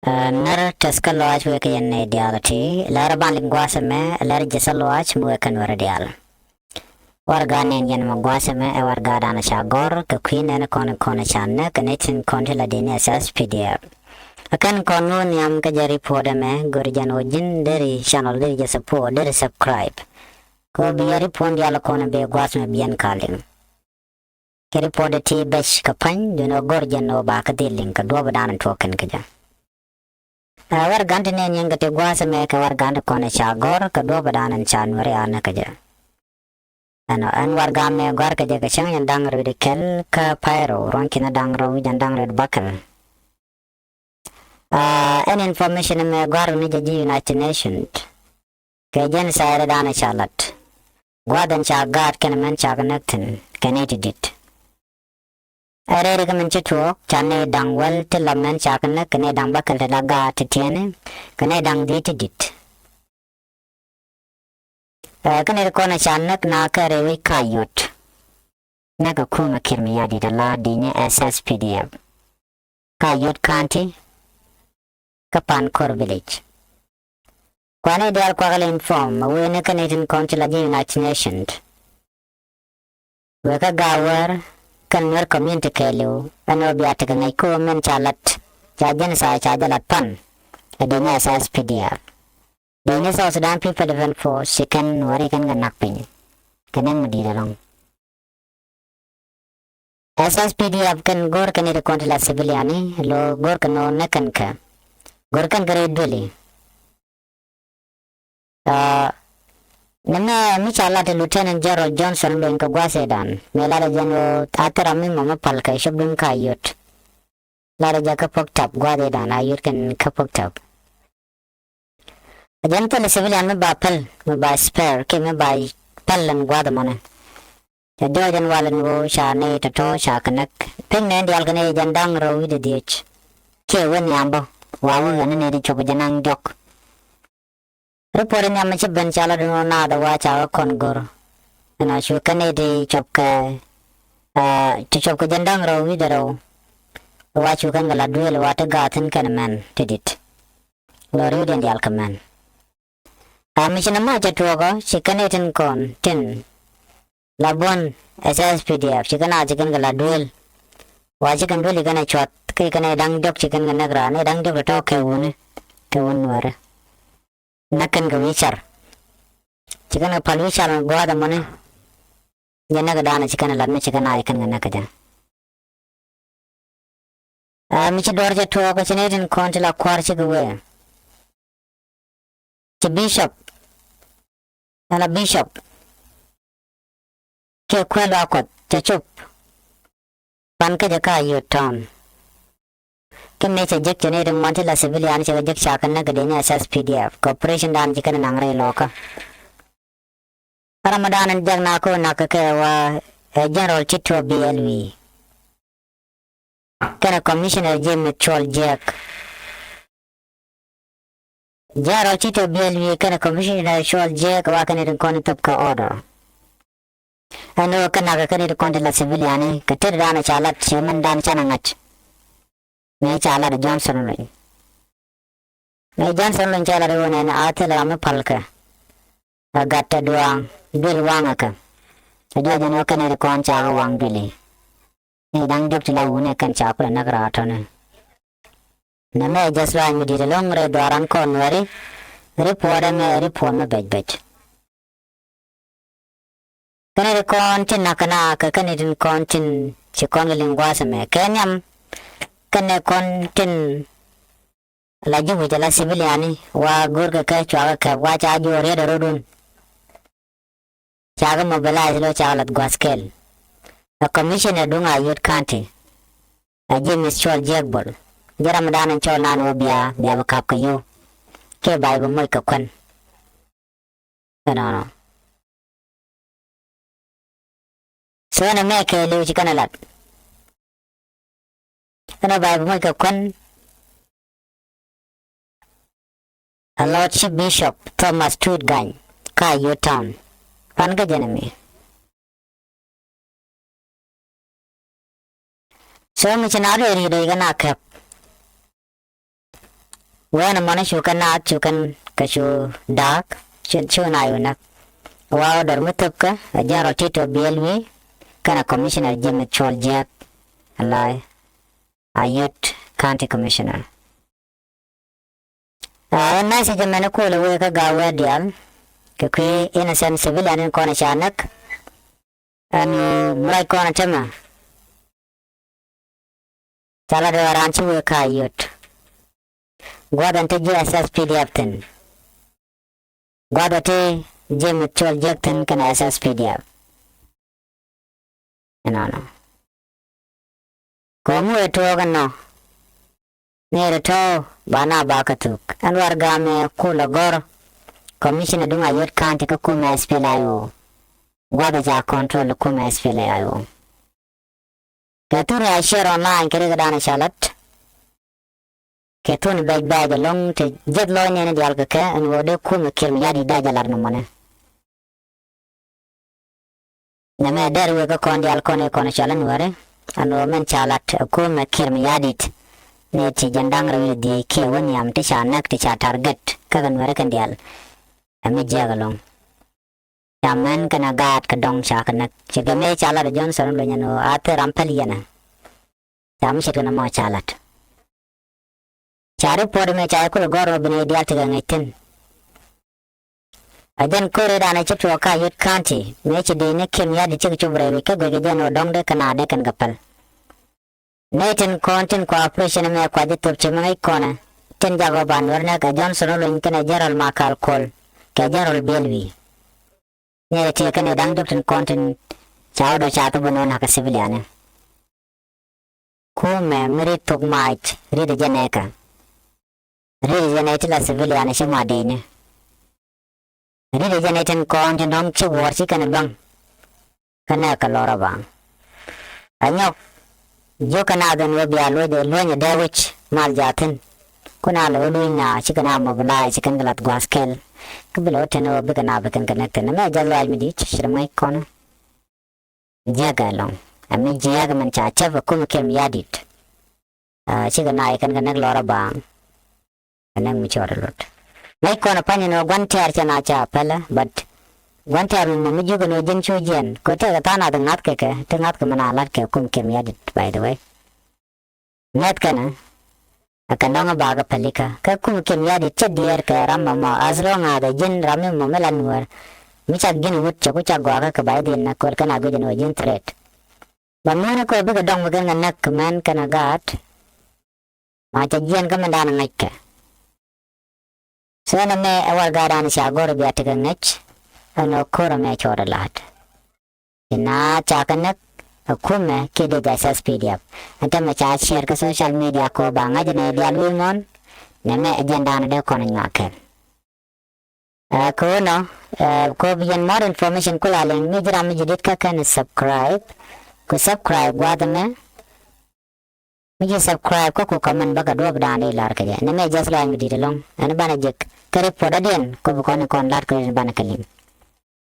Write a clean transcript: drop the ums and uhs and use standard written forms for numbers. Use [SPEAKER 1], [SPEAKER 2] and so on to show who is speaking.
[SPEAKER 1] Nar taska loach weke yenne dialati lara ban lingwasa me lara jesa loach muekan wara dial warga nen yen magwasa me e warga dana chagor ke queen ene kone channe kanetin konti la dini asas pdf akan kono niam ka jari poda me gurjan ojin dari channel dari jesa po dari subscribe ko biari pon diala kone be gwas me bian kaling keri poda ti besh kapan duno gorjan no ba ka diling ka do badana token kaja war gante ne nyanga te gwasa me ka war gante kone chagor ka do badanan chanware ana kaja ano an war game gwar kaja ka chang yan dang ro de kel ka pyro ron kina dang ro jan dang red bakal an information me gwar ni jaji United Nations ka jen saira dana chalat gwadan chagat ken men chaganaktin keneti dit are recommend to chane dangwal te lamen chakna kene dang bakal te laga te tiene kene dang dit dit kene ko na chanak na kare wi kayot naga kuma kirmi yadi da la dine SSPDF kayot kanti kapan kor village kwane dial kwagale inform we ne kene tin konchila di United Nations we ka gawar kan wer community kelu ano biata kan ko men chalat chajan sa chajalat pan adina asas pdf dini South Sudan People Defense Force sikan wari kan ganak pin kanang madidalong asas pdf kan gor kan ire kontila civiliani lo gor kan no nakan ka gor kan gare doli Nama mi chala te Lieutenant General Johnson ben ka gwase dan me lara jano atara mi mama pal ka shobdum ka yot lara ja ka pok tap gwade dan ayot kan ka pok tap ajan pal civilian me bapal me ba spare ke me ba palan gwada mona ya do jan walan wo sha ne ta to sha kanak ping ne dial kan e jandang ro wi de diech ke wen yambo wawu ne ne di chob janang jok Report ni ama ben chala dino na da wa cha kon gor na shu kane di chop ka chop ka jandang ro wi daro wa chu kan gala duel wa ta ga tan kan man tidit lori den dial kaman ami china ma cha tuogo sikane tin kon tin labon SSPDF sikana chikan gala duel wa chikan duel kana chot kai kana dang dok chikan kana gra ne dang dok to ke won wara nakan ga wichar cikana pal wichar gwada mone yana ga dana cikana ladme cikana ikan ga nakaja mi ci dorje to ko cinetin kontila kwar ci gwe ci bishop ala bishop ke kwelo akot ci chup pan ka jaka yu town kemme che jek chene de mantila civilian che jek chakan na gadenya SSPDF corporation dan jikana nangre loka ramadan jag na ko na ka wa general chitwa BLV kana commissioner Jim Chol Jack general chitwa BLV kana commissioner Chol Jack wa kana rin kon top ka order ano kana ka kana kon de la civilian ka ter dana chalat cheman dan chanangat me chala de Johnson lo me Johnson lo chala de wona na atela me palka agatta duang bil wangaka ajo jano kana de kon cha wang bili e dang dok tila wona kan cha ko na gra tone na me jaswa mi de long re doran kon wari report me bej kana de kon tin na kana ka kana de kon tin chi kon lingwa sa me kenyam kene kontin la jubu jala civiliani wa gurga ka chwa ka wa cha jo re do rodun chaga mobilize lo chalat gwaskel the commissioner dunga yut kanti a James Chol Jagbol jaram dan chol nan obia bia kap ka yo ke bai bo moy ka kwan no so na me ke lu chikana lat kana bai bo moy ka kwan a Lordship Bishop Thomas Tudgang ka yo town pan ka janami so mi chanare ri de gana kap Wana mana shukan na shukan kashu dark shu na yunak. Wa dar mutupka ajaro tito BLW kana commissioner Jim Chol Jack alai Ayut County Commissioner. Na si jamana kula weka gawa dial ke innocent civilian kona chanak anu mulai kona chama chala de ranchi weka Ayut gwadan te JSS PDF tin gwadate Jim Chol Jack tin kana SS PDF no komu eto ganno nere to bana bakatuk anwar game kula gor commissioner dunga Ayut County ka kuma SPLIO gwada ja control kuma SPLIO katura share online kere gadana shalat ketun bag long te jedlo nyene dial ka an wode kuma kirmi yadi dajalar no mone name derwe ka kon dial kone shalan ware anu men chalat kuma kirmi yadit ne ti jandang rawi di ke wani am ti shanak ti cha target kagan ware kan dial ami jagalong yaman kana gat ka dong sha kana chigame chala de Johnson lo nyano ate rampaliana yam shi kana ma chalat chare por me cha ko goro bine dial ti gangitin adan kore dana chi to ka Ayut County me chi de ne kim ya de chi chubre ka ge jano dong de kana de kan gapal Nathan content cooperation me kwa de top chimai kona ten jago banwar na ka Johnson lo kana general makal kol ka general belwi ne te kana dang dok content chao do cha to bonon ha ka civilian ko me mere tok mait ri de janeka ri de janeta la civilian shi ma de ne ri de janeta content dong chi war si kana bang kana ka lora bang anyok jo kana dan we bia lo de lo nya dawich mal jatin kuna lo lu na chi kana mo bla chi kan galat gwaskel kubilo teno be kana be kan connect na me jalo al midi shirmai kona jagalong ami jaga man cha cha ko kem yadit chi kana kan kan lora bang kana mi chora lot mai kona pani no gwantar cha na cha pala but gwantar no mi jugo no jin chujen ko ta ta na dangat ke tangat ke mana lat ke kum kem yadit by the way net kana akandanga baga palika ka kum kem yadit chadier ka ramma ma azronga da jin ramme mo melanwar mi cha gin wut cha ko cha gwa ka bay din na ko kana go jin wajin threat bamana ko be dong ga nak man kana gat ma cha jien ka mandana ngakka sana me awal garan sha gor biya ta ngach ano kora me chora lat ina cha kanak akume kede jasas PDF anta me cha share ka social media ko banga jene dia lumon ne me agenda na de kono ngake ko no ko bien more information kula len mi jira mi jidit ka kan subscribe ko subscribe wada me mi subscribe ko comment baga do bdane lar ka ne me jasla mi dilong ana bana jek kare poda den ko ko kon lar ka bana kalim